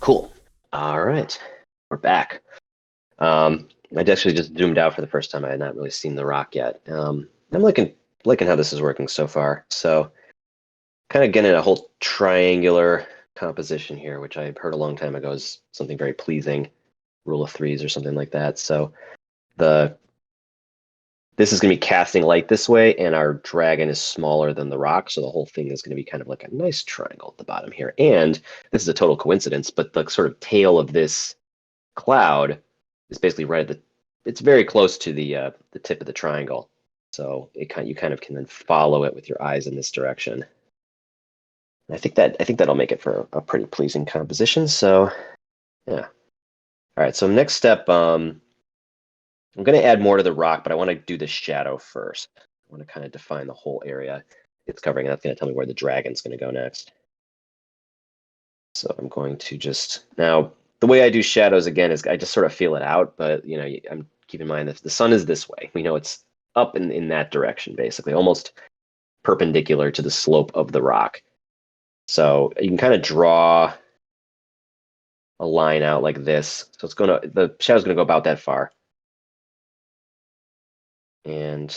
Cool. All right, we're back. I actually just zoomed out for the first time. I had not really seen the rock yet. I'm liking how this is working so far. So kind of getting a whole triangular composition here, which I heard a long time ago is something very pleasing, rule of threes or something like that. So the this is going to be casting light this way, and our dragon is smaller than the rock, so the whole thing is going to be kind of like a nice triangle at the bottom here. And this is a total coincidence, but the sort of tail of this cloud is basically right at it's very close to the tip of the triangle. So you kind of can then follow it with your eyes in this direction. And I think that'll make it for a pretty pleasing composition. So yeah. All right, so next step, I'm going to add more to the rock, but I want to do the shadow first. I want to kind of define the whole area it's covering, and that's going to tell me where the dragon's going to go next. So I'm going to just now the way I do shadows again is I just sort of feel it out, but you know, I'm keep in mind that the sun is this way. We know it's up in that direction, basically, almost perpendicular to the slope of the rock. So you can kind of draw a line out like this. So the shadow's gonna go about that far. And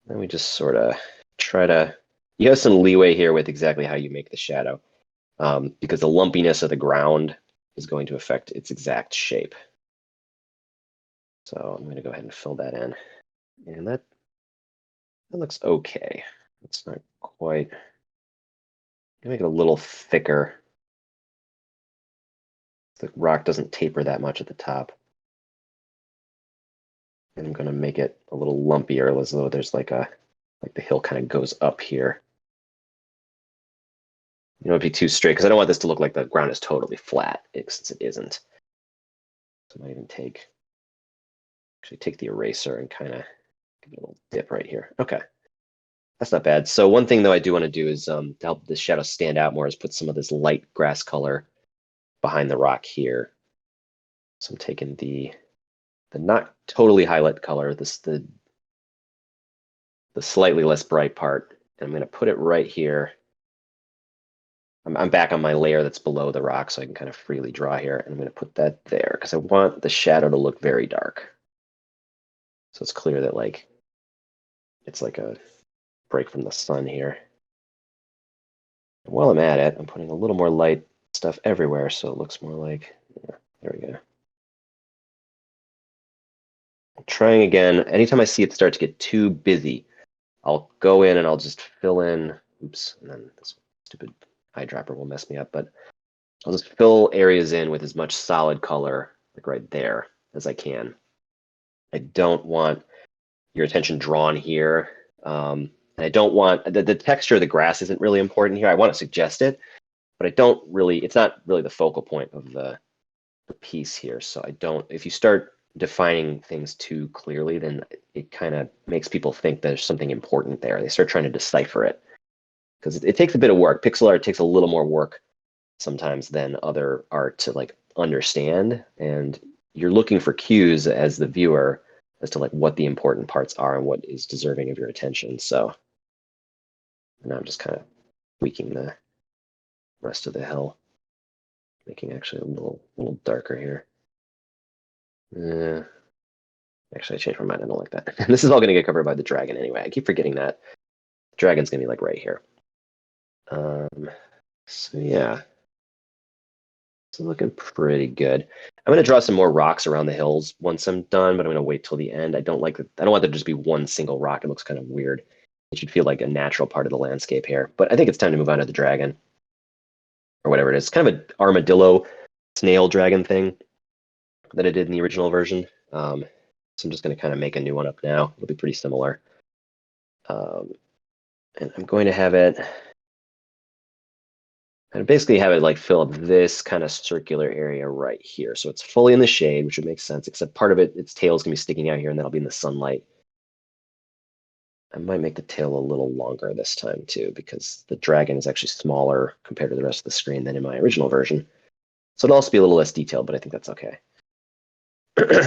then we just sort of try to, you have some leeway here with exactly how you make the shadow, because the lumpiness of the ground is going to affect its exact shape. So I'm going to go ahead and fill that in. And that looks okay. It's not quite, make it a little thicker. The rock doesn't taper that much at the top. And I'm going to make it a little lumpier, as though there's like the hill kind of goes up here. You don't be too straight, because I don't want this to look like the ground is totally flat, since it isn't. So I might even actually take the eraser and kind of give it a little dip right here. Okay, that's not bad. So one thing though I do want to do is to help the shadow stand out more is put some of this light grass color behind the rock here. So I'm taking the not totally highlight color, the slightly less bright part, and I'm going to put it right here. I'm back on my layer that's below the rock, so I can kind of freely draw here. And I'm going to put that there because I want the shadow to look very dark. So it's clear that it's like a break from the sun here. And while I'm at it, I'm putting a little more light stuff everywhere, so it looks more like, yeah, there we go. I'm trying again. Anytime I see it start to get too busy, I'll go in and I'll just fill in, oops, and then this stupid eyedropper will mess me up, but I'll just fill areas in with as much solid color, like right there, as I can. I don't want your attention drawn here. And I don't want, the texture of the grass isn't really important here. I want to suggest it, but I don't really, it's not really the focal point of the piece here. So I don't, if you start defining things too clearly, then it kind of makes people think there's something important there. They start trying to decipher it because it takes a bit of work. Pixel art takes a little more work sometimes than other art to understand. And you're looking for cues as the viewer as to what the important parts are and what is deserving of your attention. So now I'm just kind of tweaking the rest of the hill, making actually a little darker here. Actually, I changed my mind. I don't like that. This is all going to get covered by the dragon anyway. I keep forgetting that. The dragon's going to be right here. So yeah, it's looking pretty good. I'm going to draw some more rocks around the hills once I'm done, but I'm going to wait till the end. I don't want there to just be one single rock. It looks kind of weird. It should feel like a natural part of the landscape here. But I think it's time to move on to the dragon, or whatever it is. It's kind of an armadillo snail dragon thing that I did in the original version. So I'm just going to kind of make a new one up now. It'll be pretty similar. And I'm going to have it, and basically have it fill up this kind of circular area right here. So it's fully in the shade, which would make sense, except part of its tail is going to be sticking out here, and that'll be in the sunlight. I might make the tail a little longer this time too, because the dragon is actually smaller compared to the rest of the screen than in my original version. So it'll also be a little less detailed, but I think that's okay.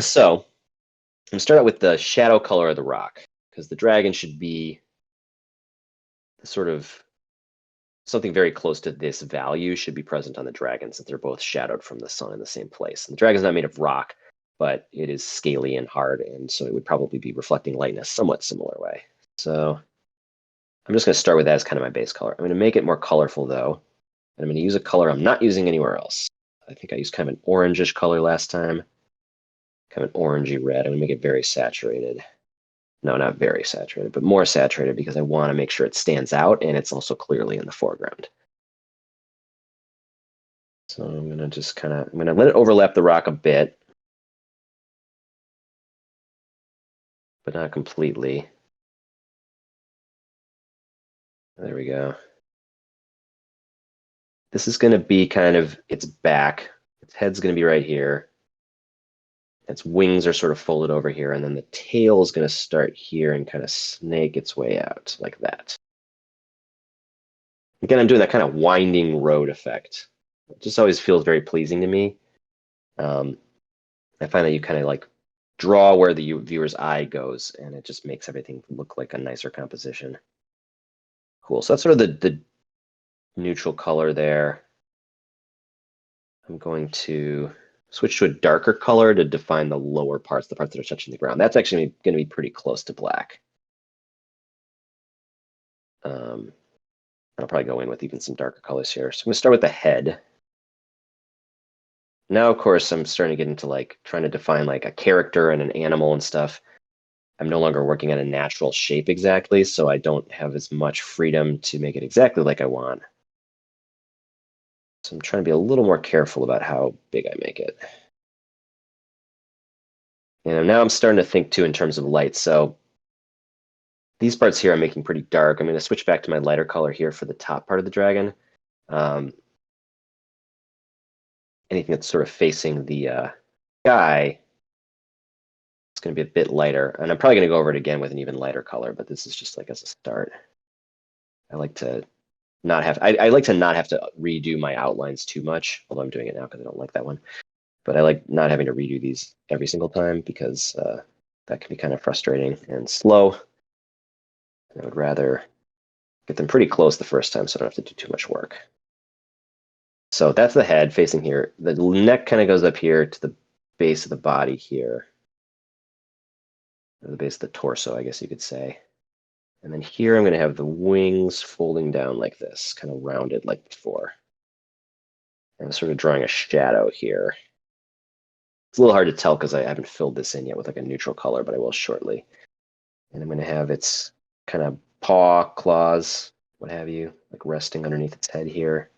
So I'm going to start out with the shadow color of the rock, because the dragon should be the sort of something very close to this value should be present on the dragon since they're both shadowed from the sun in the same place. And the dragon's not made of rock, but it is scaly and hard, and so it would probably be reflecting light in a somewhat similar way. So I'm just going to start with that as kind of my base color. I'm going to make it more colorful, though, and I'm going to use a color I'm not using anywhere else. I think I used kind of an orangish color last time, kind of an orangey red. I'm going to make it very saturated. No, not very saturated, but more saturated because I want to make sure it stands out and it's also clearly in the foreground. So I'm going to just kind of, I'm going to let it overlap the rock a bit, but not completely. There we go. This is going to be kind of its back. Its head's going to be right here. Its wings are sort of folded over here, and then the tail is going to start here and kind of snake its way out like that. Again, I'm doing that kind of winding road effect. It just always feels very pleasing to me. I find that you kind of like draw where the viewer's eye goes, and it just makes everything look like a nicer composition. Cool. So that's sort of the neutral color there. I'm going to switch to a darker color to define the lower parts, the parts that are touching the ground. That's actually going to be pretty close to black. I'll probably go in with even some darker colors here. So I'm going to start with the head. Now, of course, I'm starting to get into like trying to define like a character and an animal and stuff. I'm no longer working at a natural shape exactly, so I don't have as much freedom to make it exactly like I want. So I'm trying to be a little more careful about how big I make it. And now I'm starting to think too in terms of light. So these parts here I'm making pretty dark. I'm going to switch back to my lighter color here for the top part of the dragon. Anything that's sort of facing the sky, it's going to be a bit lighter. And I'm probably going to go over it again with an even lighter color, but this is just like as a start. I like to not have, I like to not have to redo my outlines too much, although I'm doing it now because I don't like that one. But I like not having to redo these every single time because that can be kind of frustrating and slow. I would rather get them pretty close the first time so I don't have to do too much work. So that's the head facing here. The neck kind of goes up here to the base of the body here. Or the base of the torso, I guess you could say. And then here I'm going to have the wings folding down like this, kind of rounded like before. And I'm sort of drawing a shadow here. It's a little hard to tell because I haven't filled this in yet with like a neutral color, but I will shortly. And I'm going to have its kind of paw, claws, what have you, like resting underneath its head here.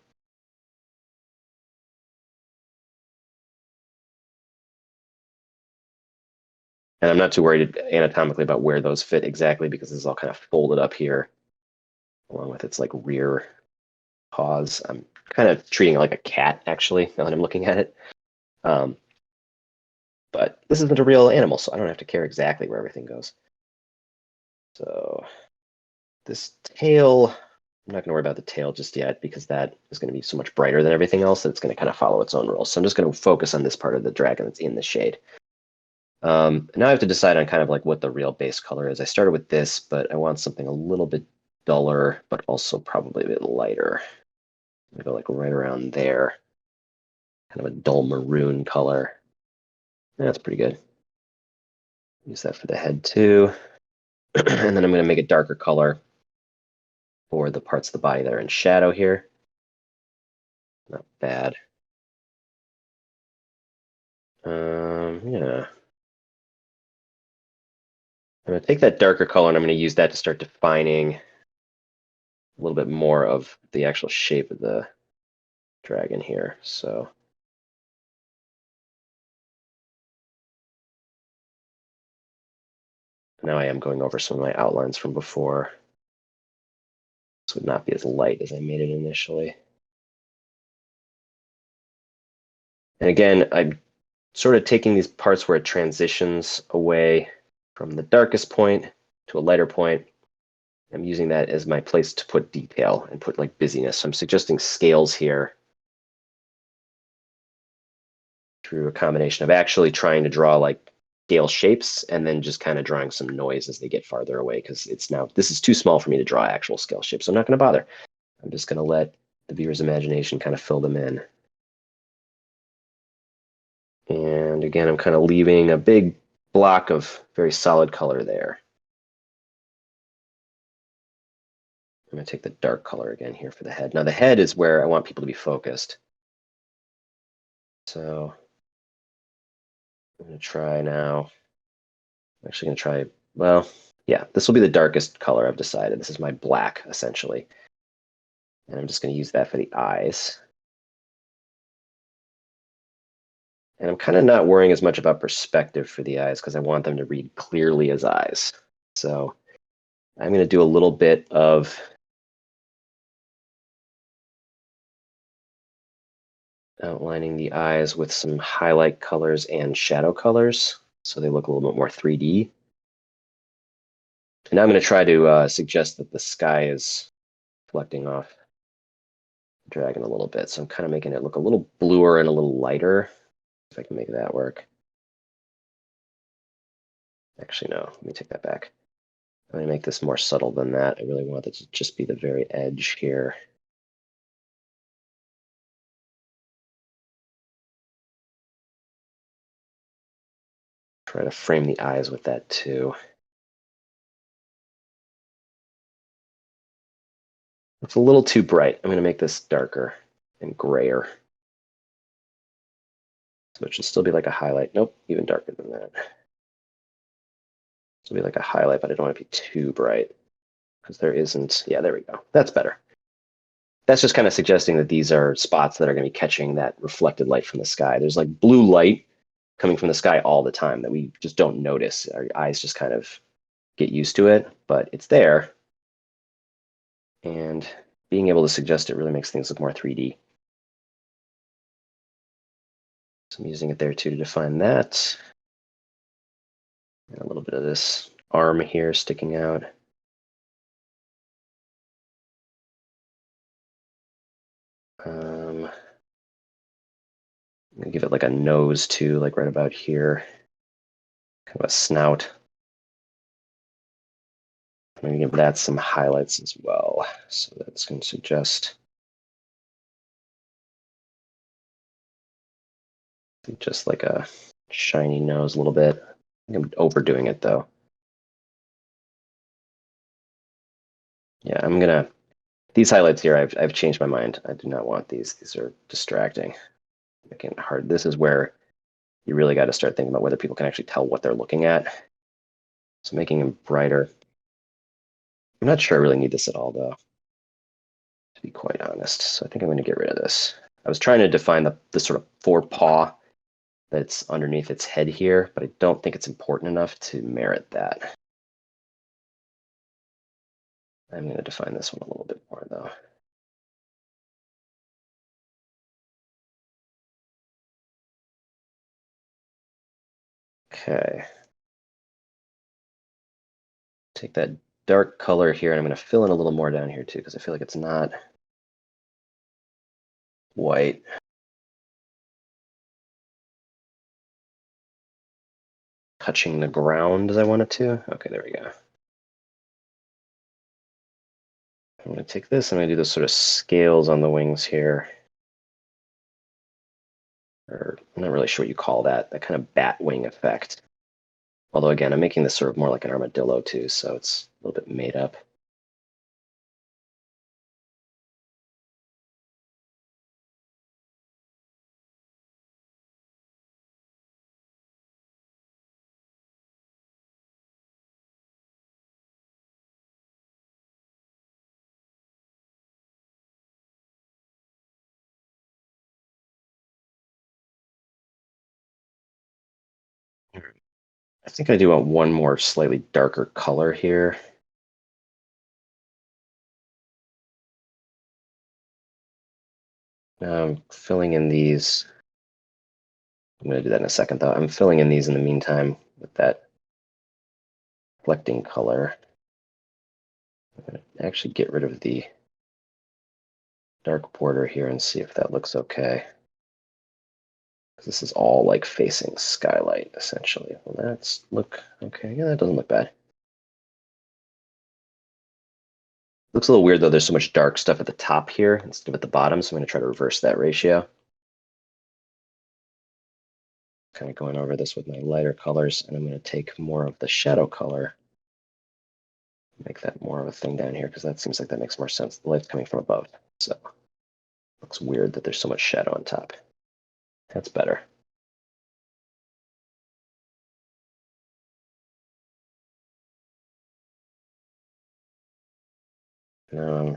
And I'm not too worried anatomically about where those fit exactly because this is all kind of folded up here along with its like rear paws. I'm kind of treating it like a cat actually now that I'm looking at it. But this isn't a real animal, so I don't have to care exactly where everything goes. So this tail, I'm not going to worry about the tail just yet because that is going to be so much brighter than everything else that it's going to kind of follow its own rules. So I'm just going to focus on this part of the dragon that's in the shade. Now I have to decide on kind of like what the real base color is. I started with this, but I want something a little bit duller, but also probably a bit lighter. I'm going to go like right around there. Kind of a dull maroon color. That's pretty good. Use that for the head too. And then I'm going to make a darker color for the parts of the body that are in shadow here. Not bad. Yeah. I'm going to take that darker color and I'm going to use that to start defining a little bit more of the actual shape of the dragon here. So now I am going over some of my outlines from before. This would not be as light as I made it initially. And again, I'm sort of taking these parts where it transitions away from the darkest point to a lighter point. I'm using that as my place to put detail and put like busyness. So I'm suggesting scales here through a combination of actually trying to draw like scale shapes and then just kind of drawing some noise as they get farther away because it's now, this is too small for me to draw actual scale shapes. So I'm not going to bother. I'm just going to let the viewer's imagination kind of fill them in. And again, I'm kind of leaving a big block of very solid color there. I'm going to take the dark color again here for the head. Now the head is where I want people to be focused. So I'm going to try now. I'm actually going to try, well, yeah, this will be the darkest color I've decided. This is my black, essentially. And I'm just going to use that for the eyes. And I'm kind of not worrying as much about perspective for the eyes because I want them to read clearly as eyes. So I'm going to do a little bit of outlining the eyes with some highlight colors and shadow colors so they look a little bit more 3D. And now I'm going to try to suggest that the sky is reflecting off the dragon a little bit. So I'm kind of making it look a little bluer and a little lighter, if I can make that work. Actually, no, let me take that back. I'm going to make this more subtle than that. I really want it to just be the very edge here. Try to frame the eyes with that too. It's a little too bright. I'm going to make this darker and grayer. So it should still be like a highlight. Nope, even darker than that. It'll be like a highlight, but I don't want it to be too bright because there isn't. Yeah, there we go. That's better. That's just kind of suggesting that these are spots that are going to be catching that reflected light from the sky. There's like blue light coming from the sky all the time that we just don't notice. Our eyes just kind of get used to it, but it's there. And being able to suggest it really makes things look more 3D. So I'm using it there too to define that. And a little bit of this arm here sticking out. I'm gonna give it like a nose too, like right about here. Kind of a snout. I'm gonna give that some highlights as well. So that's gonna suggest just like a shiny nose a little bit. I'm overdoing it though. Yeah, I'm gonna, these highlights here, I've changed my mind. I do not want these. These are distracting, making it hard. This is where you really got to start thinking about whether people can actually tell what they're looking at. So making them brighter. I'm not sure I really need this at all though, to be quite honest. So I think I'm gonna get rid of this. I was trying to define the sort of forepaw that's underneath its head here, but I don't think it's important enough to merit that. I'm going to define this one a little bit more, though. Okay. Take that dark color here, and I'm going to fill in a little more down here, too, because I feel like it's not white. Touching the ground as I want it to. Okay, there we go. I'm going to take this, I'm going to do those sort of scales on the wings here. Or I'm not really sure what you call that kind of bat wing effect. Although, again, I'm making this sort of more like an armadillo, too, so it's a little bit made up. I think I do want one more slightly darker color here. Now I'm filling in these. I'm going to do that in a second, though. I'm filling in these in the meantime with that reflecting color. I'm going to actually get rid of the dark border here and see if that looks okay. This is all like facing skylight, essentially. Well, that's, look okay. Yeah, that doesn't look bad. Looks a little weird though, there's so much dark stuff at the top here instead of at the bottom, so I'm going to try to reverse that ratio. Kind of going over this with my lighter colors, and I'm going to take more of the shadow color, make that more of a thing down here, because that seems like that makes more sense. The light's coming from above, so looks weird that there's so much shadow on top. That's better. Now,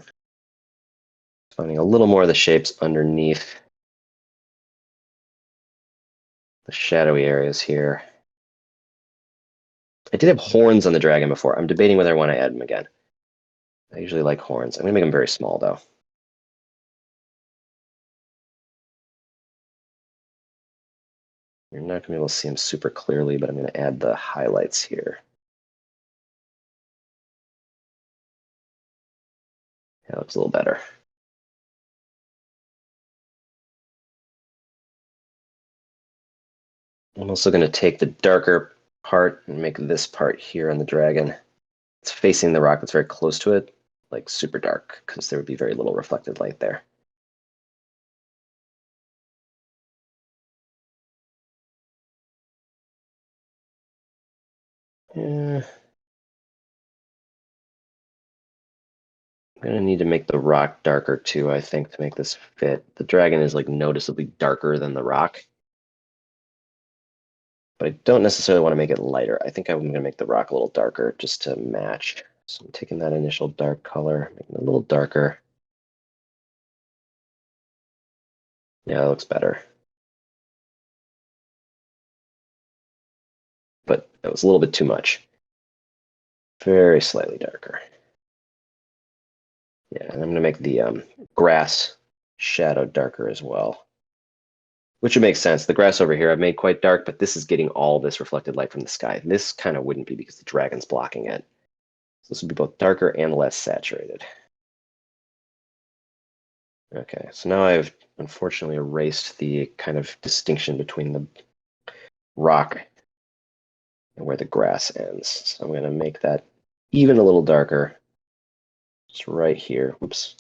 finding a little more of the shapes underneath the shadowy areas here. I did have horns on the dragon before. I'm debating whether I want to add them again. I usually like horns. I'm going to make them very small, though. You're not going to be able to see them super clearly, but I'm going to add the highlights here. That looks a little better. I'm also going to take the darker part and make this part here on the dragon. It's facing the rock that's very close to it, like super dark, because there would be very little reflected light there. Yeah. I'm going to need to make the rock darker too, I think, to make this fit. The dragon is like noticeably darker than the rock. But I don't necessarily want to make it lighter. I think I'm going to make the rock a little darker just to match. So I'm taking that initial dark color, making it a little darker. Yeah, that looks better. But that was a little bit too much. Very slightly darker. Yeah, and I'm going to make the grass shadow darker as well. Which would make sense. The grass over here I've made quite dark, but this is getting all this reflected light from the sky. This kind of wouldn't be because the dragon's blocking it. So this would be both darker and less saturated. Okay, so now I've unfortunately erased the kind of distinction between the rock and where the grass ends. So I'm going to make that even a little darker. Just right here. Whoops.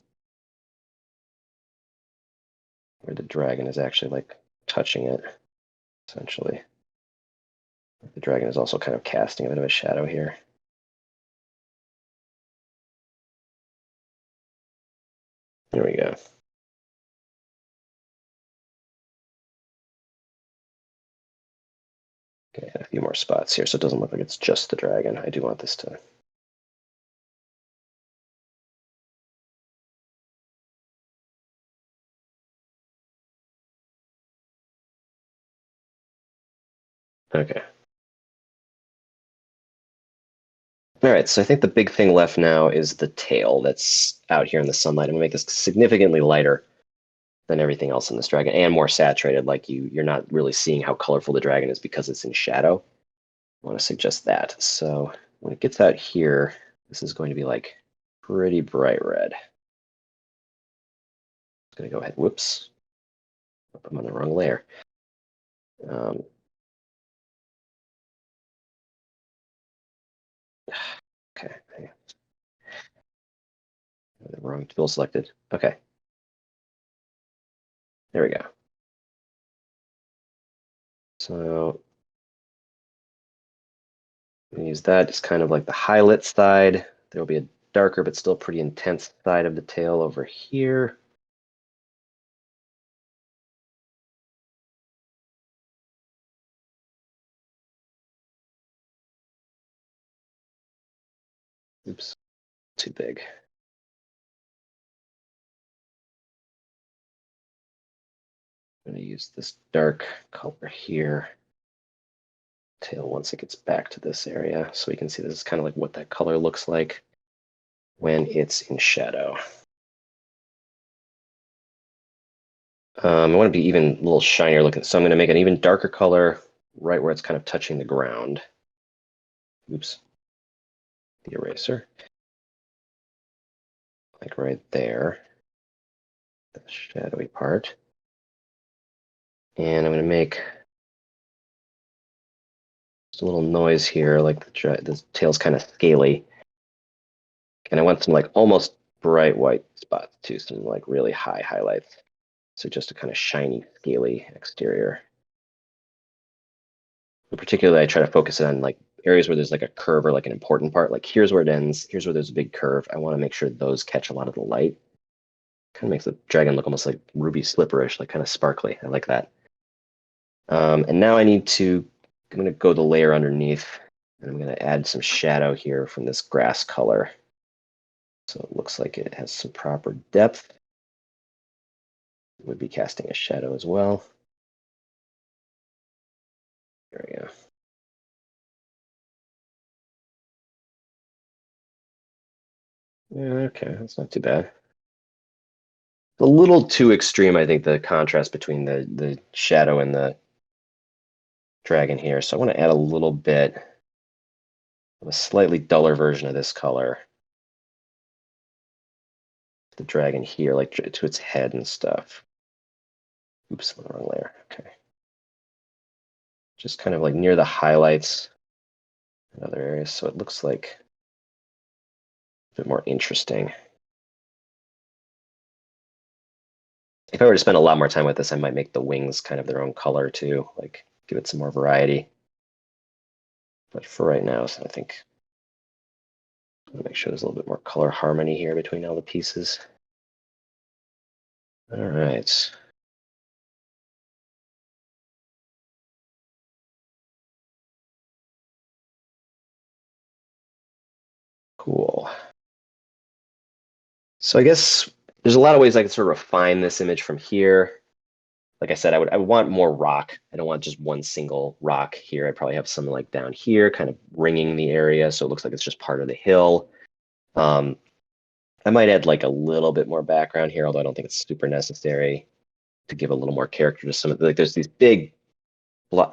Where the dragon is actually like touching it, essentially. The dragon is also kind of casting a bit of a shadow here. There we go. Okay, a few more spots here so it doesn't look like it's just the dragon. I do want this to... Okay. All right, so I think the big thing left now is the tail that's out here in the sunlight. I'm gonna make this significantly lighter than everything else in this dragon and more saturated. Like you're not really seeing how colorful the dragon is because it's in shadow. I want to suggest that. So when it gets out here, this is going to be like pretty bright red. I'm gonna go ahead. Whoops, I'm on the wrong layer. Um, okay, the wrong tool selected. Okay, there we go. So use that as kind of like the highlight side. There will be a darker but still pretty intense side of the tail over here. Oops, too big. I'm going to use this dark color here. Tail once it gets back to this area, so we can see this is kind of like what that color looks like when it's in shadow. I want to be even a little shinier looking, so I'm going to make an even darker color right where it's kind of touching the ground. Oops, the eraser. Like right there, the shadowy part. And I'm going to make just a little noise here, like the tail's kind of scaly. And I want some like almost bright white spots too, some like really high highlights. So just a kind of shiny, scaly exterior. In particular, I try to focus on like areas where there's like a curve or like an important part. Like here's where it ends. Here's where there's a big curve. I want to make sure those catch a lot of the light. Kind of makes the dragon look almost like ruby slipperish, like kind of sparkly. I like that. And now I'm going to go the layer underneath, and I'm going to add some shadow here from this grass color. So it looks like it has some proper depth. It would be casting a shadow as well. There we go. Yeah, okay, that's not too bad. A little too extreme, I think, the contrast between the shadow and the dragon here. So I want to add a little bit of a slightly duller version of this color. The dragon here, like to its head and stuff. Oops, the wrong layer. Okay. Just kind of like near the highlights and other areas. So it looks like a bit more interesting. If I were to spend a lot more time with this, I might make the wings kind of their own color too, like give it some more variety. But for right now, so I think I'll make sure there's a little bit more color harmony here between all the pieces. All right. Cool. So I guess there's a lot of ways I can sort of refine this image from here. Like I said, I would want more rock. I don't want just one single rock here. I'd probably have something like down here, kind of ringing the area, so it looks like it's just part of the hill. I might add like a little bit more background here, although I don't think it's super necessary to give a little more character to some of the, like there's these big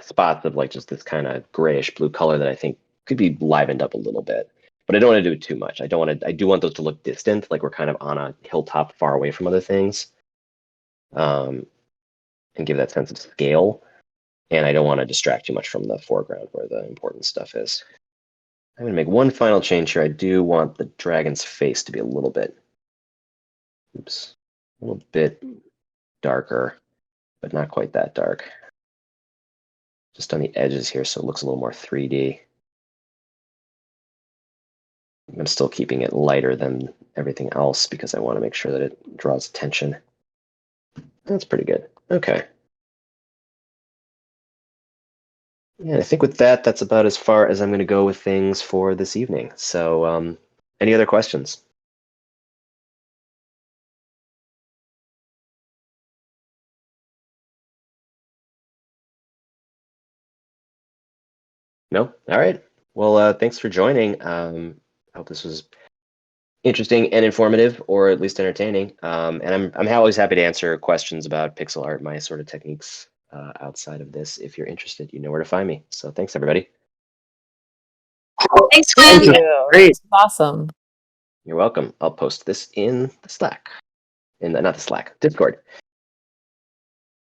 spots of like just this kind of grayish blue color that I think could be livened up a little bit. But I don't want to do it too much. I do want those to look distant, like we're kind of on a hilltop far away from other things. And give that sense of scale. And I don't want to distract too much from the foreground where the important stuff is. I'm going to make one final change here. I do want the dragon's face to be a little bit, oops, a little bit darker, but not quite that dark. Just on the edges here, so it looks a little more 3D. I'm still keeping it lighter than everything else because I want to make sure that it draws attention. That's pretty good. Okay. Yeah, I think with that, that's about as far as I'm going to go with things for this evening. So, any other questions? No? All right. Well, thanks for joining. I hope this was interesting and informative, or at least entertaining. And I'm always happy to answer questions about pixel art, my sort of techniques outside of this. If you're interested, you know where to find me. So thanks, everybody. Thanks, Quinn. Thank you. Great. Awesome. You're welcome. I'll post this in the Slack, not the Slack, Discord.